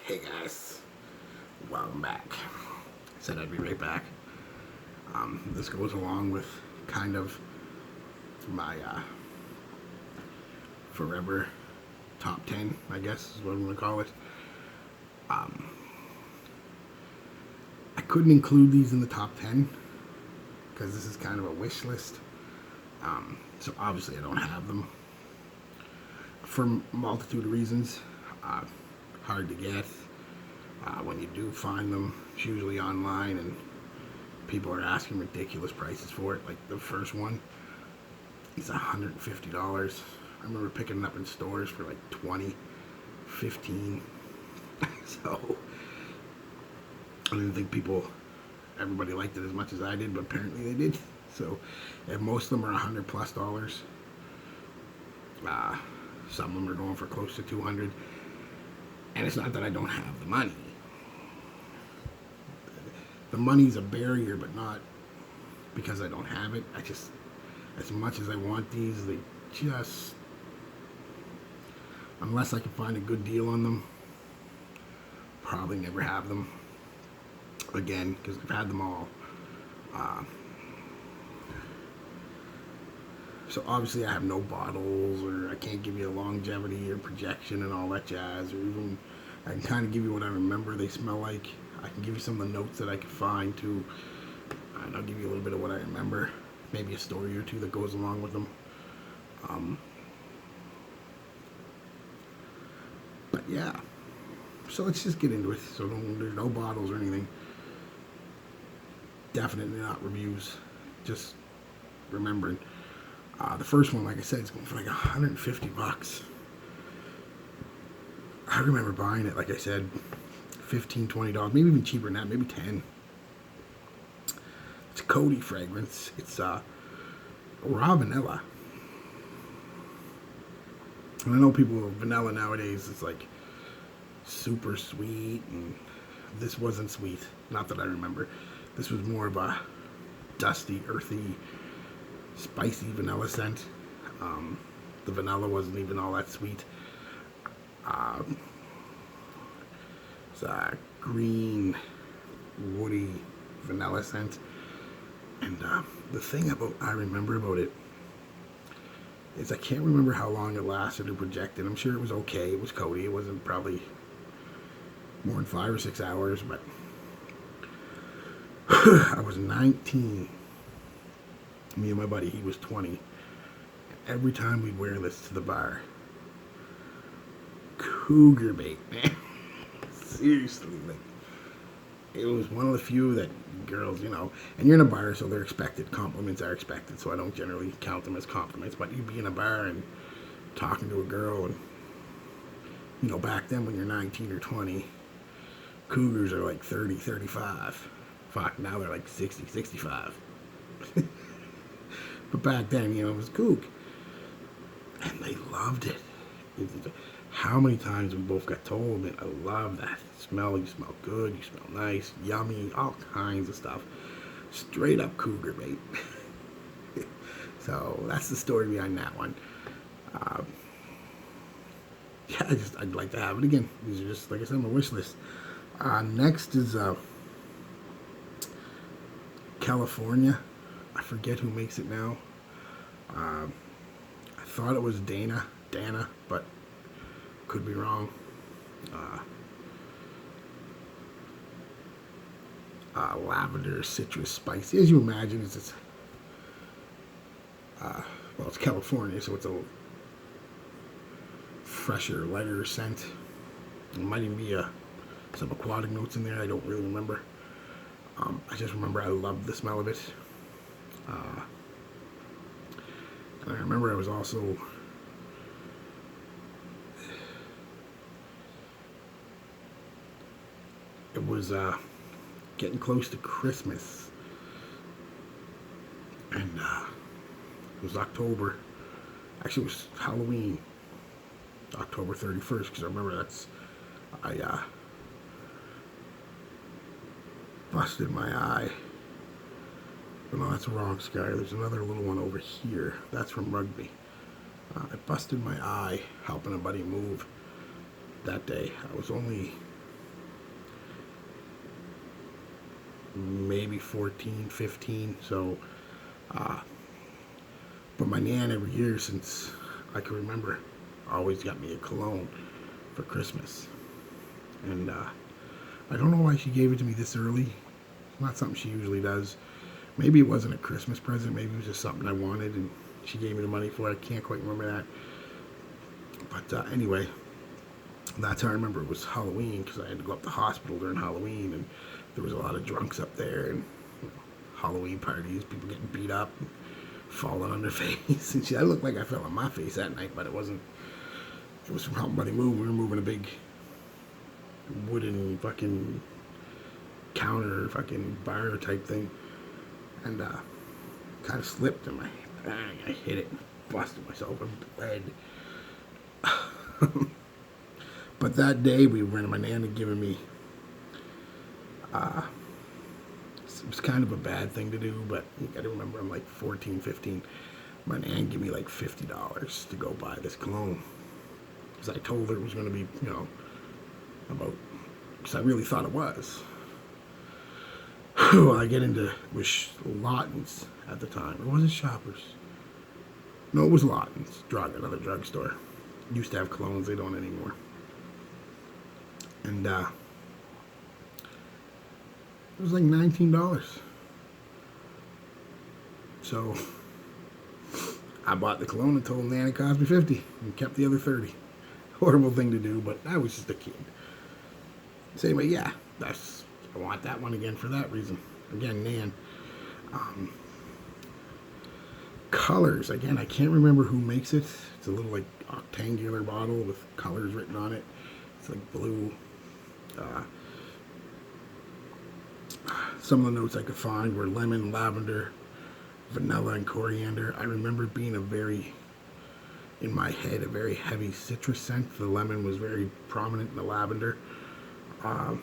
Hey guys, welcome back. Said I'd be right back. This goes along with kind of my forever top 10, I guess is what I'm going to call it. I couldn't include these in the top 10 because this is kind of a wish list. So obviously I don't have them for a multitude of reasons. Hard to get. When you do find them, it's usually online and people are asking ridiculous prices for it. Like the first one is $150. I remember picking it up in stores for like 20, 15. So I didn't think everybody liked it as much as I did, but apparently they did. So, and most of them are $100+. Some of them are going for close to 200. And it's not that I don't have the money. The money's a barrier, but not because I don't have it. I just, as much as I want these, they just, unless I can find a good deal on them, probably never have them again because I've had them all. So obviously I have no bottles, or I can't give you a longevity or projection and all that jazz, or even I can kind of give you what I remember they smell like. I can give you some of the notes that I could find too, and I'll give you a little bit of what I remember, maybe a story or two that goes along with them. But yeah, so let's just get into it. So there's no bottles or anything. Definitely not reviews, just remembering. The first one, like I said, is going for like $150. I remember buying it, like I said, $15, $20, maybe even cheaper than that, maybe 10. It's a Cody fragrance. It's raw vanilla. And I know people, vanilla nowadays is like super sweet, and this wasn't sweet. Not that I remember. This was more of a dusty, earthy, spicy vanilla scent. The vanilla wasn't even all that sweet. It's a green, woody vanilla scent. And the thing I remember about it is I can't remember how long it lasted or projected. I'm sure it was okay. It was Cody. It wasn't probably more than 5 or 6 hours, but I was 19. Me and my buddy, he was 20. Every time we'd wear this to the bar, cougar bait, man. Seriously, like, it was one of the few that girls, and you're in a bar, so they're expected. Compliments are expected, so I don't generally count them as compliments. But you'd be in a bar and talking to a girl, and back then when you're 19 or 20, cougars are like 30, 35. Fuck, now they're like 60, 65. But back then, it was kook. And they loved it. How many times we both got told that I love that smell. You smell good, you smell nice, yummy, all kinds of stuff. Straight up cougar bait. So that's the story behind that one. Yeah, I'd like to have it again. These are just, like I said, my wish list. Next is California. I forget who makes it now. I thought it was Dana, but could be wrong. Lavender, citrus, spicy. As you imagine, it's California, so it's a fresher, lighter scent. There might even be some aquatic notes in there. I don't really remember. I just remember I loved the smell of it. And I remember I was also it was getting close to Christmas, and it was October. Actually, it was Halloween, October 31st, because I remember I busted my eye. But no, that's the wrong scar. There's another little one over here. That's from rugby. I busted my eye helping a buddy move that day. I was only maybe 14, 15. So, but my nan every year since I can remember always got me a cologne for Christmas. And I don't know why she gave it to me this early. It's not something she usually does. Maybe it wasn't a Christmas present. Maybe it was just something I wanted and she gave me the money for it. I can't quite remember that. But anyway, that's how I remember it was Halloween, because I had to go up to the hospital during Halloween, and there was a lot of drunks up there, and Halloween parties, people getting beat up, and falling on their face. And I looked like I fell on my face that night, but it wasn't. It was from helping buddy move. We were moving a big wooden fucking counter, fucking bar type thing, and kind of slipped, and I hit it, busted myself, and bled. But that day we went, my nan had given me, it was kind of a bad thing to do, but you gotta remember I'm like 14, 15. My nan gave me like $50 to go buy this cologne. Because I told her it was gonna be, about, because I really thought it was. Well, I get into, was Lawton's at the time, or was it Shoppers? No, it was Lawton's, another drugstore. Used to have colognes, they don't anymore. And it was like $19. So I bought the cologne and told Nan it cost me $50 and kept the other $30. Horrible thing to do, but I was just a kid. So anyway, yeah, I want that one again for that reason. Again, Nan. Colors, again, I can't remember who makes it. It's a little like rectangular bottle with colors written on it. It's like blue. Some of the notes I could find were lemon, lavender, vanilla, and coriander. I remember being in my head, a very heavy citrus scent. The lemon was very prominent in the lavender. There's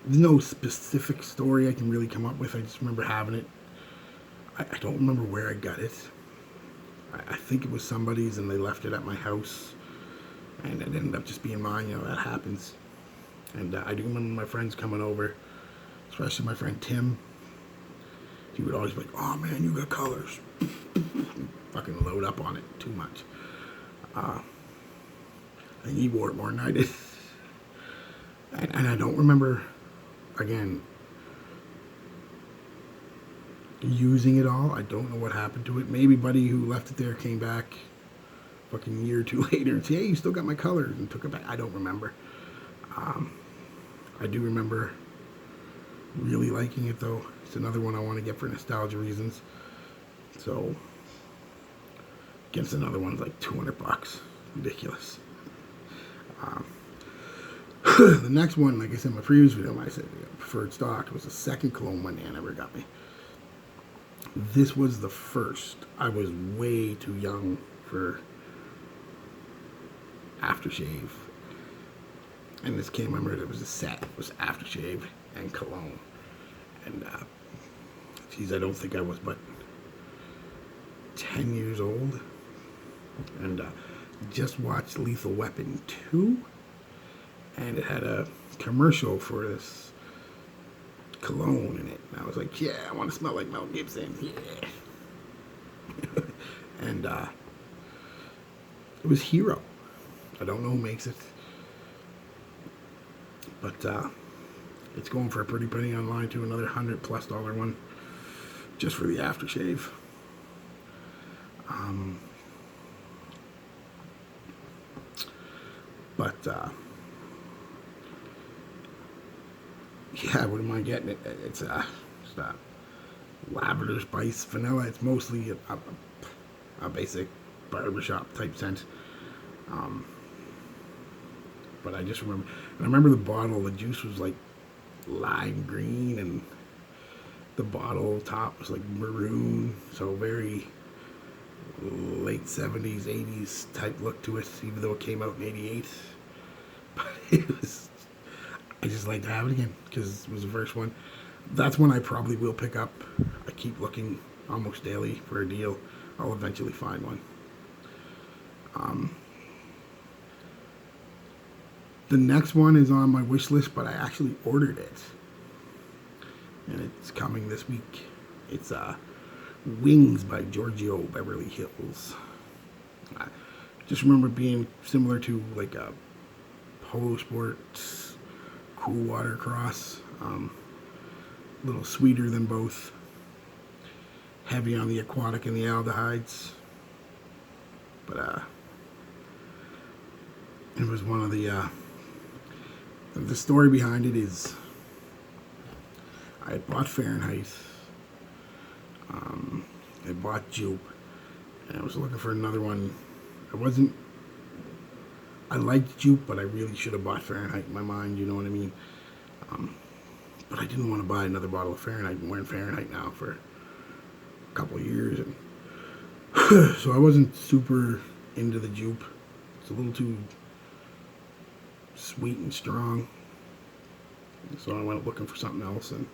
no specific story I can really come up with. I just remember having it. I don't remember where I got it. I think it was somebody's and they left it at my house. And it ended up just being mine. That happens. And I do remember my friends coming over, especially my friend Tim. He would always be like, "Oh man, you got colors." Fucking load up on it too much. And he wore it more than I did. And I don't remember, again, using it all. I don't know what happened to it. Maybe buddy who left it there came back fucking year or two later and said, "Hey, you still got my colors," and took it back. I don't remember. I do remember really liking it though. It's another one I want to get for nostalgia reasons. So, gets another one like $200. Ridiculous. The next one, like I said in my previous video, I said preferred stock was the second cologne my nan ever got me. This was the first. I was way too young for aftershave. And this came, I remember it was a set. It was aftershave and cologne. And, geez, I don't think I was but 10 years old. And just watched Lethal Weapon 2. And it had a commercial for this cologne in it. And I was like, yeah, I want to smell like Mel Gibson. Yeah. And it was Hero. I don't know who makes it. But it's going for a pretty penny online too. Another $100+ one just for the aftershave. But yeah, what am I getting? It's a lavender spice vanilla. It's mostly a basic barbershop type scent. But I just remember, and I remember the bottle, the juice was like lime green, and the bottle top was like maroon, so very late 70s, 80s type look to it, even though it came out in 88. But it was, I just like to have it again, because it was the first one. That's one I probably will pick up. I keep looking almost daily for a deal. I'll eventually find one. The next one is on my wish list, but I actually ordered it, and it's coming this week. It's Wings by Giorgio Beverly Hills. I just remember being similar to like a Polo Sports Cool Water Cross. A little sweeter than both. Heavy on the aquatic and the aldehydes. But it was one of the story behind it is I had bought Fahrenheit. I bought Joop, and I was looking for another one. I liked Joop, but I really should have bought Fahrenheit in my mind, you know what I mean? But I didn't want to buy another bottle of Fahrenheit. I'm wearing Fahrenheit now for a couple of years, and so I wasn't super into the Joop. It's a little too sweet and strong. So I went looking for something else, and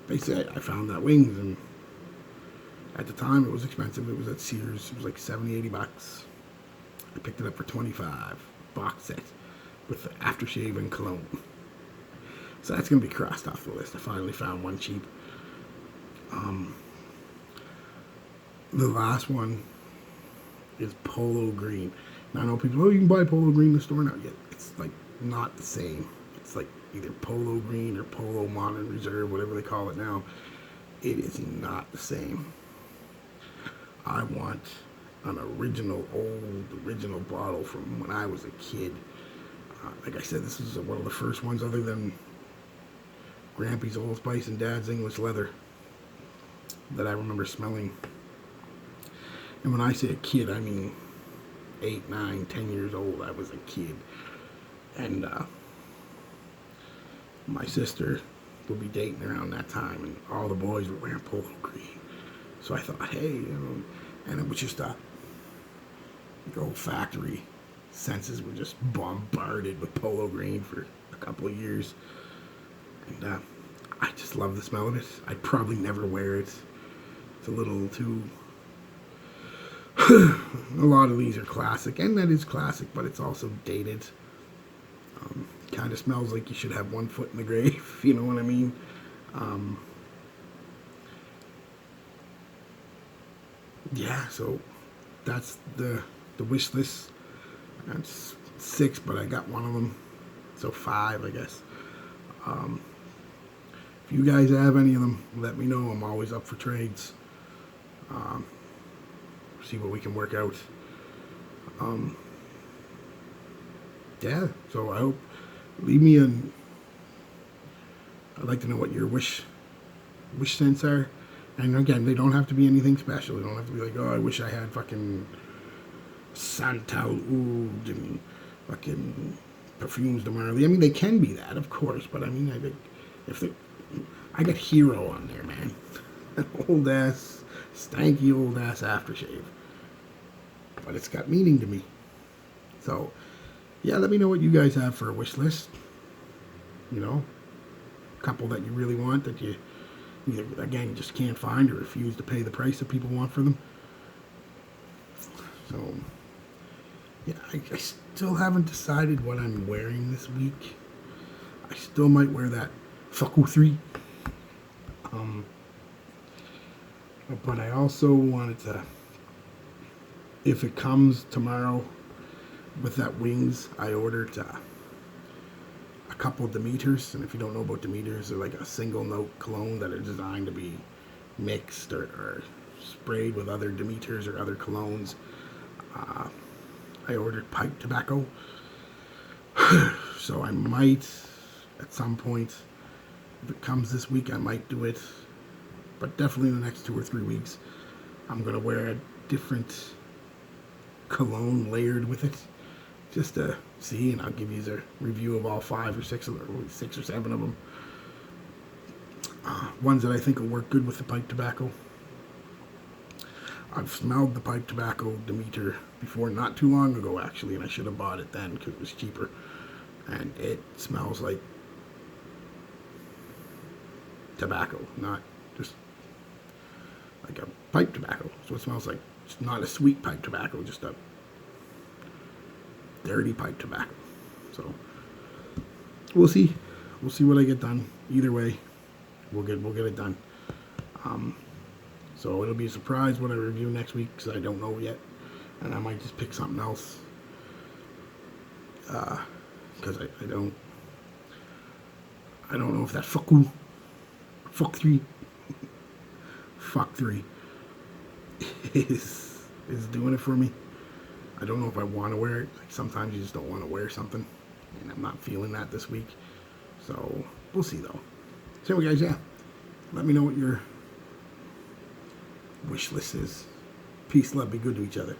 basically I found that Wings, and at the time it was expensive. It was at Sears. It was like 70, 80 bucks. I picked it up for 25. Box set with the aftershave and cologne. So that's going to be crossed off the list. I finally found one cheap. The last one is Polo Green. Now I know people, oh, you can buy Polo Green in the store now. Yeah, it's like not the same. It's like either Polo Green or Polo Modern Reserve, whatever they call it now. It is not the same. I want an original bottle from when I was a kid. Like I said, this is one of the first ones other than Grampy's Old Spice and Dad's English Leather that I remember smelling. And when I say a kid, I mean 8, 9, 10 years old. I was a kid. And my sister would be dating around that time, and all the boys were wearing Polo Green. So I thought, hey, you know, and it was just the olfactory senses were just bombarded with Polo Green for a couple of years. And I just love the smell of it. I'd probably never wear it. It's a little too... a lot of these are classic, and that is classic, but it's also dated. Kind of smells like you should have one foot in the grave, you know what I mean? Yeah, so that's the wish list. That's 6, but I got one of them, so 5, I guess. If you guys have any of them, let me know. I'm always up for trades. See what we can work out. Yeah, so I hope, leave me an, I'd like to know what your wish scents are. And again, they don't have to be anything special. They don't have to be like, oh, I wish I had fucking Santal Oud and fucking Perfumes de Marly. I mean, they can be that, of course, but I mean, I think if they, I got Hero on there, man. Old ass, stanky old ass aftershave. But it's got meaning to me. So, yeah, let me know what you guys have for a wish list. You know, a couple that you really want that you either, again, just can't find or refuse to pay the price that people want for them. So, yeah, I still haven't decided what I'm wearing this week. I still might wear that Fuku 3. But I also wanted to, if it comes tomorrow with that Wings, I ordered a couple Demeters. And if you don't know about Demeters, they're like a single note cologne that are designed to be mixed or sprayed with other Demeters or other colognes. I ordered pipe tobacco. So I might, at some point, if it comes this week, I might do it. But definitely in the next 2 or 3 weeks, I'm going to wear a different cologne layered with it. Just to see, and I'll give you a review of all 5 or 6 or 6 or 7 of them. Ones that I think will work good with the pipe tobacco. I've smelled the pipe tobacco Demeter before, not too long ago actually, and I should have bought it then because it was cheaper. And it smells like tobacco, not just like a pipe tobacco. So it smells like, it's not a sweet pipe tobacco, just a dirty pipe tobacco. So we'll see. We'll see what I get done. Either way, we'll get it done. So it'll be a surprise what I review next week because I don't know yet, and I might just pick something else. Because I don't know if that fuck 3 is doing it for me. I don't know if I want to wear it. Like sometimes you just don't want to wear something, and I'm not feeling that this week. So we'll see though. So anyway, guys, yeah, let me know what your wish list is. Peace, love, be good to each other.